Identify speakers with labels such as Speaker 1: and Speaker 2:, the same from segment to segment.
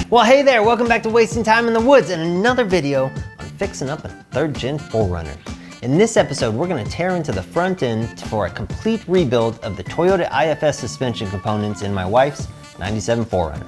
Speaker 1: Well, hey there, welcome back to Wasting Time in the Woods and another video on fixing up a 3rd gen 4runner. In this episode, we're gonna tear into the front end for a complete rebuild of the Toyota IFS suspension components in my wife's 97 4runner.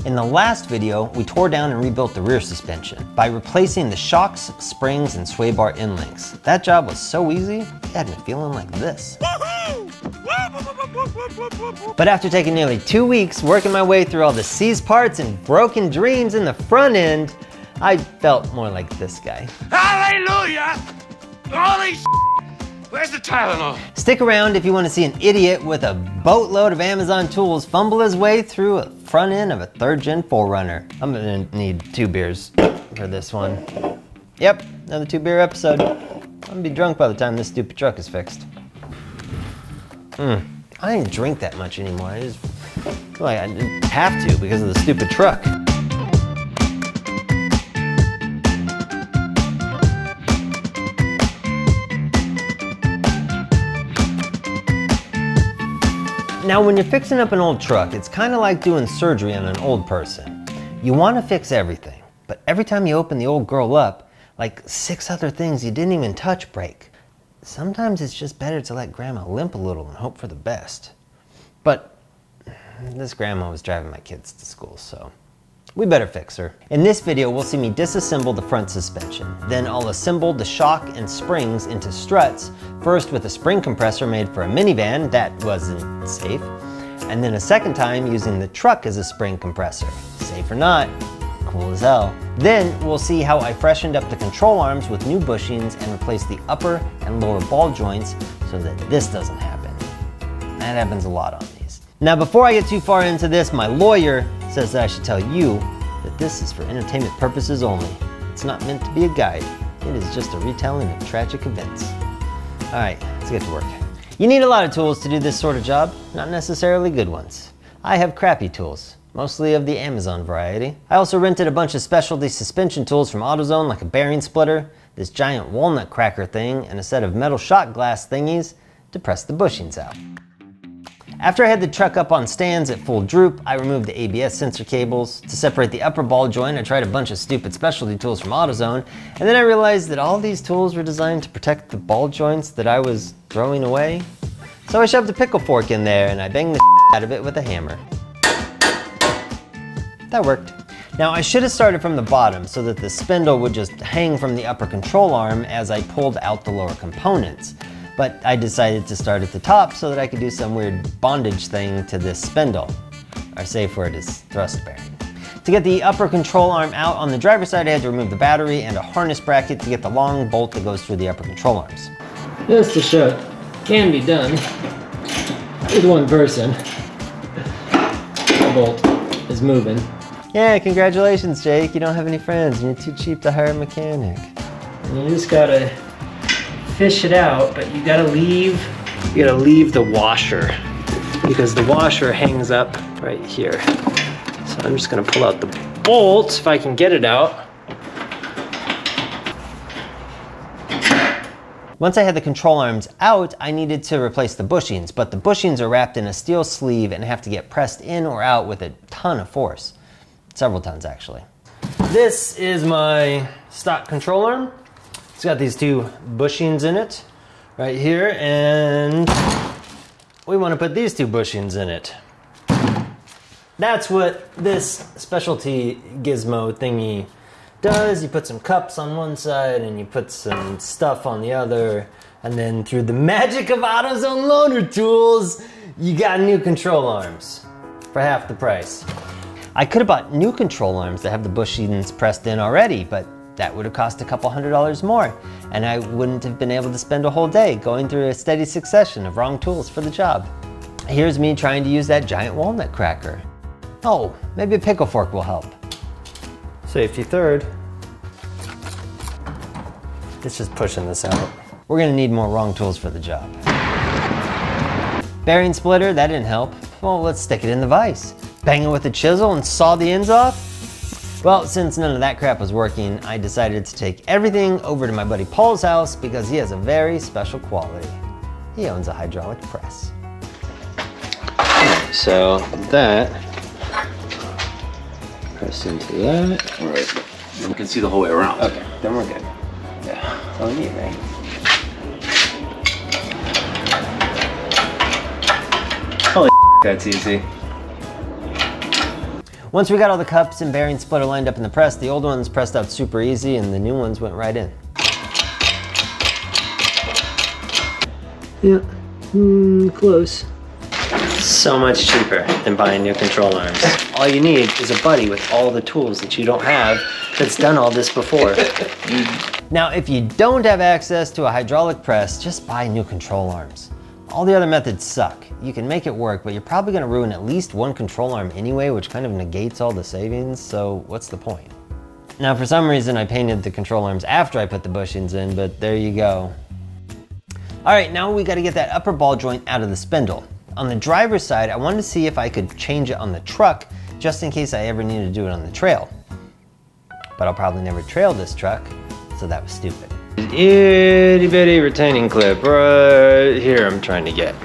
Speaker 1: In the last video, we tore down and rebuilt the rear suspension by replacing the shocks, springs, and sway bar end links. That job was so easy, it had me feeling like this. But after taking nearly 2 weeks working my way through all the seized parts and broken dreams in the front end, I felt more like this guy.
Speaker 2: Hallelujah! Holy s***! Where's the Tylenol?
Speaker 1: Stick around if you want to see an idiot with a boatload of Amazon tools fumble his way through a front end of a 3rd gen 4runner. I'm gonna need 2 beers for this one. Yep, another 2-beer episode. I'm gonna be drunk by the time this stupid truck is fixed. I didn't drink that much anymore. I just feel like I didn't have to because of the stupid truck. Now, when you're fixing up an old truck, it's kind of like doing surgery on an old person. You want to fix everything, but every time you open the old girl up, like 6 other things you didn't even touch break. Sometimes it's just better to let grandma limp a little and hope for the best. But this grandma was driving my kids to school, so we better fix her. In this video, we'll see me disassemble the front suspension. Then I'll assemble the shock and springs into struts, first with a spring compressor made for a minivan that wasn't safe, and then a second time using the truck as a spring compressor. Safe or not, cool as hell. Then we'll see how I freshened up the control arms with new bushings and replaced the upper and lower ball joints so that this doesn't happen. That happens a lot on these. Now, before I get too far into this, my lawyer says that I should tell you that this is for entertainment purposes only. It's not meant to be a guide. It is just a retelling of tragic events. All right, let's get to work. You need a lot of tools to do this sort of job, not necessarily good ones. I have crappy tools, mostly of the Amazon variety. I also rented a bunch of specialty suspension tools from Autozone, like a bearing splitter, this giant walnut cracker thing, and a set of metal shot glass thingies to press the bushings out. After I had the truck up on stands at full droop, I removed the ABS sensor cables. To separate the upper ball joint, I tried a bunch of stupid specialty tools from AutoZone, and then I realized that all these tools were designed to protect the ball joints that I was throwing away. So I shoved a pickle fork in there and I banged the out of it with a hammer. That worked. Now, I should have started from the bottom so that the spindle would just hang from the upper control arm as I pulled out the lower components. But I decided to start at the top so that I could do some weird bondage thing to this spindle. Our safe word is thrust bearing. To get the upper control arm out on the driver's side, I had to remove the battery and a harness bracket to get the long bolt that goes through the upper control arms. Just to show it can be done with one person. The bolt is moving. Yeah, congratulations, Jake. You don't have any friends and you're too cheap to hire a mechanic. And you just gotta fish it out, but you gotta leave the washer because the washer hangs up right here. So I'm just gonna pull out the bolt if I can get it out. Once I had the control arms out, I needed to replace the bushings, but the bushings are wrapped in a steel sleeve and have to get pressed in or out with a ton of force. Several tons, actually. This is my stock control arm. It's got these 2 bushings in it right here, and we want to put these 2 bushings in it. That's what this specialty gizmo thingy does. You put some cups on one side and you put some stuff on the other, and then through the magic of AutoZone loaner tools, you got new control arms for half the price. I could have bought new control arms that have the bushings pressed in already, but that would have cost a couple $100 more, and I wouldn't have been able to spend a whole day going through a steady succession of wrong tools for the job. Here's me trying to use that giant walnut cracker. Oh, maybe a pickle fork will help. Safety third. It's just pushing this out. We're gonna need more wrong tools for the job. Bearing splitter, that didn't help. Well, let's stick it in the vise. Bang it with a chisel and saw the ends off? Well, since none of that crap was working, I decided to take everything over to my buddy Paul's house because he has a very special quality. He owns a hydraulic press. So that Press into that.
Speaker 2: All right. And we can see the whole way around.
Speaker 1: Okay, then we're good. Yeah, that's all we need, right? Holy that's easy. Once we got all the cups and bearing splitter lined up in the press, the old ones pressed out super easy and the new ones went right in. Yeah, close. So much cheaper than buying new control arms. All you need is a buddy with all the tools that you don't have that's done all this before. Now, if you don't have access to a hydraulic press, just buy new control arms. All the other methods suck. You can make it work, but you're probably gonna ruin at least one control arm anyway, which kind of negates all the savings, so what's the point? Now, for some reason, I painted the control arms after I put the bushings in, but there you go. All right, now we gotta get that upper ball joint out of the spindle. On the driver's side, I wanted to see if I could change it on the truck, just in case I ever needed to do it on the trail. But I'll probably never trail this truck, so that was stupid. An itty bitty retaining clip right here I'm trying to get.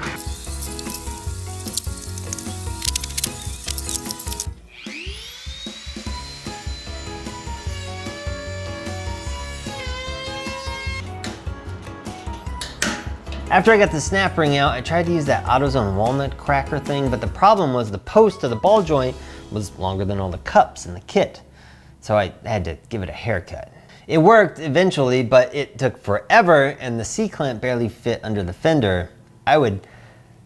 Speaker 1: After I got the snap ring out, I tried to use that Autozone walnut cracker thing, but the problem was the post of the ball joint was longer than all the cups in the kit. So I had to give it a haircut. It worked eventually, but it took forever and the C-clamp barely fit under the fender. I would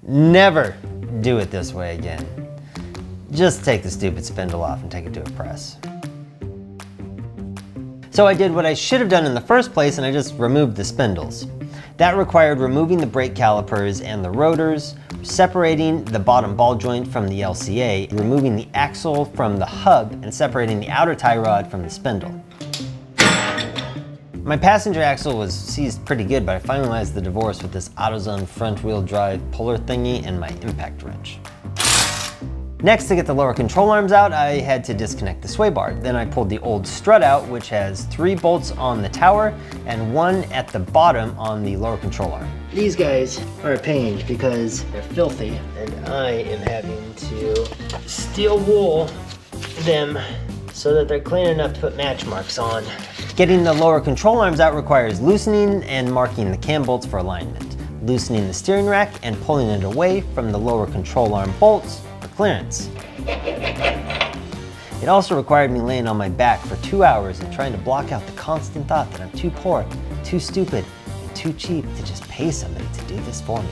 Speaker 1: never do it this way again. Just take the stupid spindle off and take it to a press. So I did what I should have done in the first place and I just removed the spindles. That required removing the brake calipers and the rotors, separating the bottom ball joint from the LCA, removing the axle from the hub, and separating the outer tie rod from the spindle. My passenger axle was seized pretty good, but I finalized the divorce with this Autozone front wheel drive puller thingy and my impact wrench. Next, to get the lower control arms out, I had to disconnect the sway bar. Then I pulled the old strut out, which has 3 bolts on the tower and 1 at the bottom on the lower control arm. These guys are a pain because they're filthy and I am having to steel wool them so that they're clean enough to put match marks on. Getting the lower control arms out requires loosening and marking the cam bolts for alignment, loosening the steering rack and pulling it away from the lower control arm bolts for clearance. It also required me laying on my back for 2 hours and trying to block out the constant thought that I'm too poor, too stupid, and too cheap to just pay somebody to do this for me.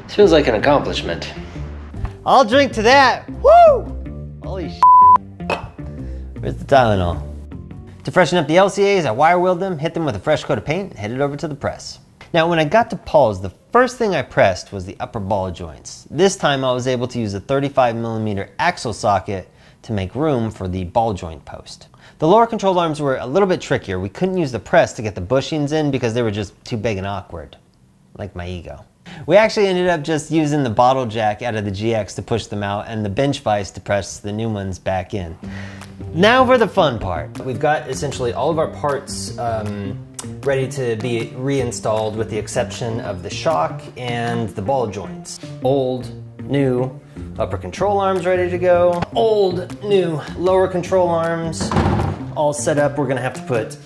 Speaker 1: This feels like an accomplishment. I'll drink to that, woo! Holy shit. Where's the Tylenol? To freshen up the LCAs, I wire wheeled them, hit them with a fresh coat of paint, and headed over to the press. Now, when I got to Paul's, the first thing I pressed was the upper ball joints. This time I was able to use a 35mm axle socket to make room for the ball joint post. The lower control arms were a little bit trickier. We couldn't use the press to get the bushings in because they were just too big and awkward, like my ego. We actually ended up just using the bottle jack out of the GX to push them out and the bench vise to press the new ones back in. Now for the fun part. We've got essentially all of our parts ready to be reinstalled with the exception of the shock and the ball joints. Old, new upper control arms ready to go. Old, new lower control arms all set up. We're gonna have to put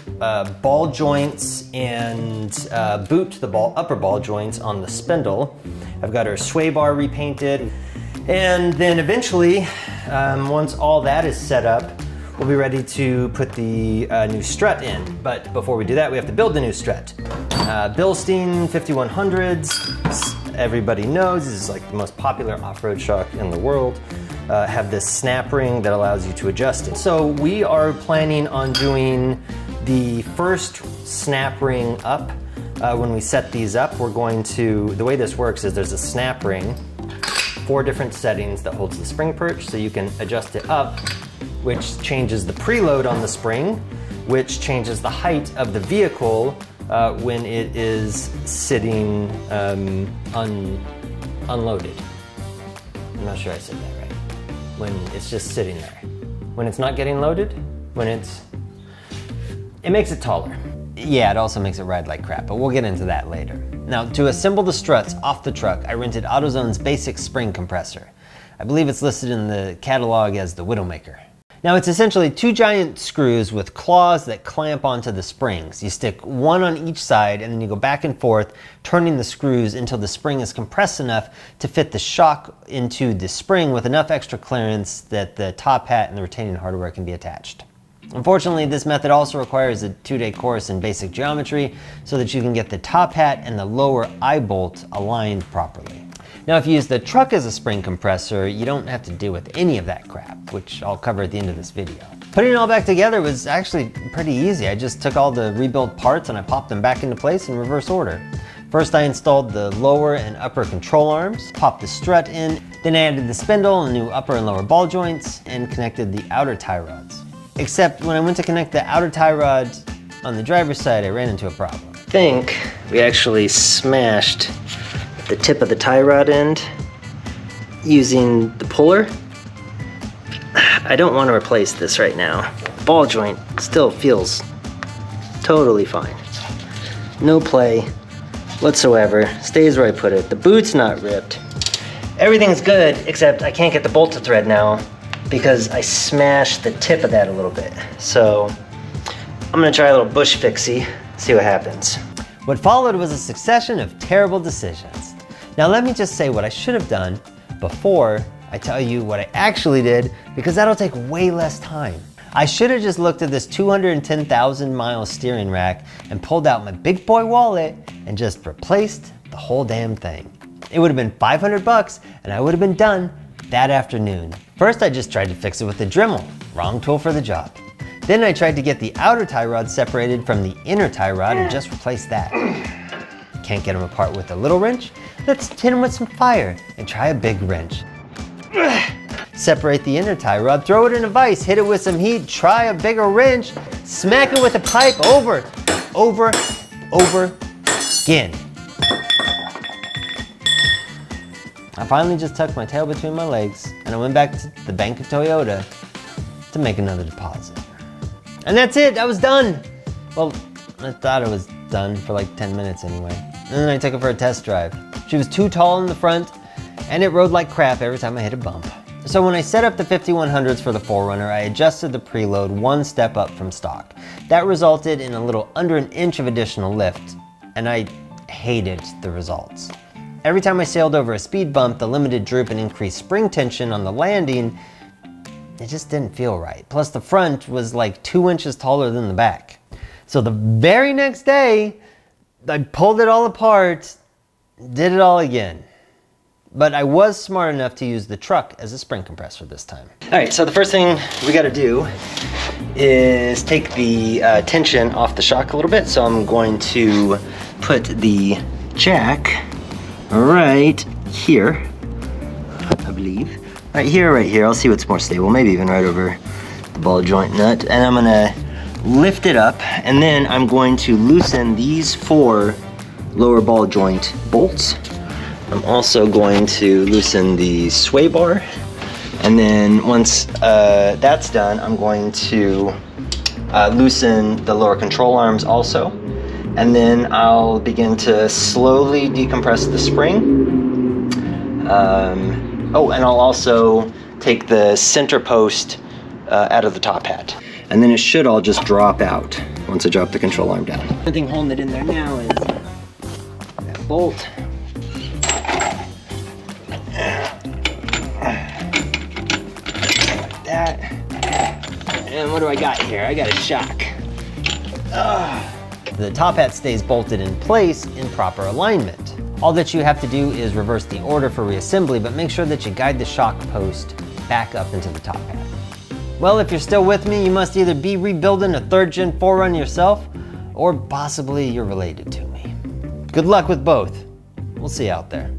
Speaker 1: ball joints and boot the upper ball joints on the spindle. I've got our sway bar repainted. And then eventually, once all that is set up, we'll be ready to put the new strut in. But before we do that, we have to build the new strut. Bilstein 5100s, everybody knows, this is like the most popular off-road shock in the world. Have this snap ring that allows you to adjust it. So we are planning on doing the first snap ring up. When we set these up, we're going to, the way this works is there's a snap ring, 4 different settings that holds the spring perch, so you can adjust it up, which changes the preload on the spring, which changes the height of the vehicle when it is sitting unloaded. I'm not sure I said that right. When it's just sitting there. When it's not getting loaded, it makes it taller. Yeah, it also makes it ride like crap, but we'll get into that later. Now, to assemble the struts off the truck, I rented AutoZone's basic spring compressor. I believe it's listed in the catalog as the Widowmaker. Now it's essentially two giant screws with claws that clamp onto the springs. You stick one on each side and then you go back and forth, turning the screws until the spring is compressed enough to fit the shock into the spring with enough extra clearance that the top hat and the retaining hardware can be attached. Unfortunately, this method also requires a 2-day course in basic geometry so that you can get the top hat and the lower eye bolt aligned properly. Now, if you use the truck as a spring compressor, you don't have to deal with any of that crap, which I'll cover at the end of this video. Putting it all back together was actually pretty easy. I just took all the rebuilt parts and I popped them back into place in reverse order. First, I installed the lower and upper control arms, popped the strut in, then I added the spindle and new upper and lower ball joints, and connected the outer tie rods. Except when I went to connect the outer tie rod on the driver's side, I ran into a problem. I think we actually smashed the tip of the tie rod end using the puller. I don't want to replace this right now. The ball joint still feels totally fine. No play whatsoever. Stays where I put it. The boot's not ripped. Everything's good, except I can't get the bolt to thread now because I smashed the tip of that a little bit. So I'm gonna try a little bush fixie, see what happens. What followed was a succession of terrible decisions. Now let me just say what I should have done before I tell you what I actually did, because that'll take way less time. I should have just looked at this 210,000 mile steering rack and pulled out my big boy wallet and just replaced the whole damn thing. It would have been 500 bucks and I would have been done that afternoon. First, I just tried to fix it with a Dremel. Wrong tool for the job. Then I tried to get the outer tie rod separated from the inner tie rod and just replace that. Can't get them apart with a little wrench? Let's hit them with some fire and try a big wrench. Separate the inner tie rod, throw it in a vise, hit it with some heat, try a bigger wrench, smack it with a pipe over again. I finally just tucked my tail between my legs and I went back to the Bank of Toyota to make another deposit. And that's it, I was done. Well, I thought I was done for like 10 minutes anyway. And then I took it for a test drive. She was too tall in the front and it rode like crap every time I hit a bump. So when I set up the 5100s for the 4Runner, I adjusted the preload one step up from stock. That resulted in a little under an inch of additional lift, and I hated the results. Every time I sailed over a speed bump, the limited droop and increased spring tension on the landing, it just didn't feel right. Plus the front was like 2 inches taller than the back. So the very next day, I pulled it all apart, did it all again. But I was smart enough to use the truck as a spring compressor this time. All right, so the first thing we gotta do is take the tension off the shock a little bit. So I'm going to put the jack right here, I believe. Right here. I'll see what's more stable, maybe even right over the ball joint nut. And I'm gonna lift it up, and then I'm going to loosen these 4 lower ball joint bolts. I'm also going to loosen the sway bar, and then once that's done, I'm going to loosen the lower control arms also, and then I'll begin to slowly decompress the spring. Oh, and I'll also take the center post out of the top hat, and then it should all just drop out once I drop the control arm down. The only thing holding it in there now is that bolt. That. And what do I got here? I got a shock. The top hat stays bolted in place in proper alignment. All that you have to do is reverse the order for reassembly, but make sure that you guide the shock post back up into the top hat. Well, if you're still with me, you must either be rebuilding a 3rd gen 4Runner yourself, or possibly you're related to me. Good luck with both. We'll see you out there.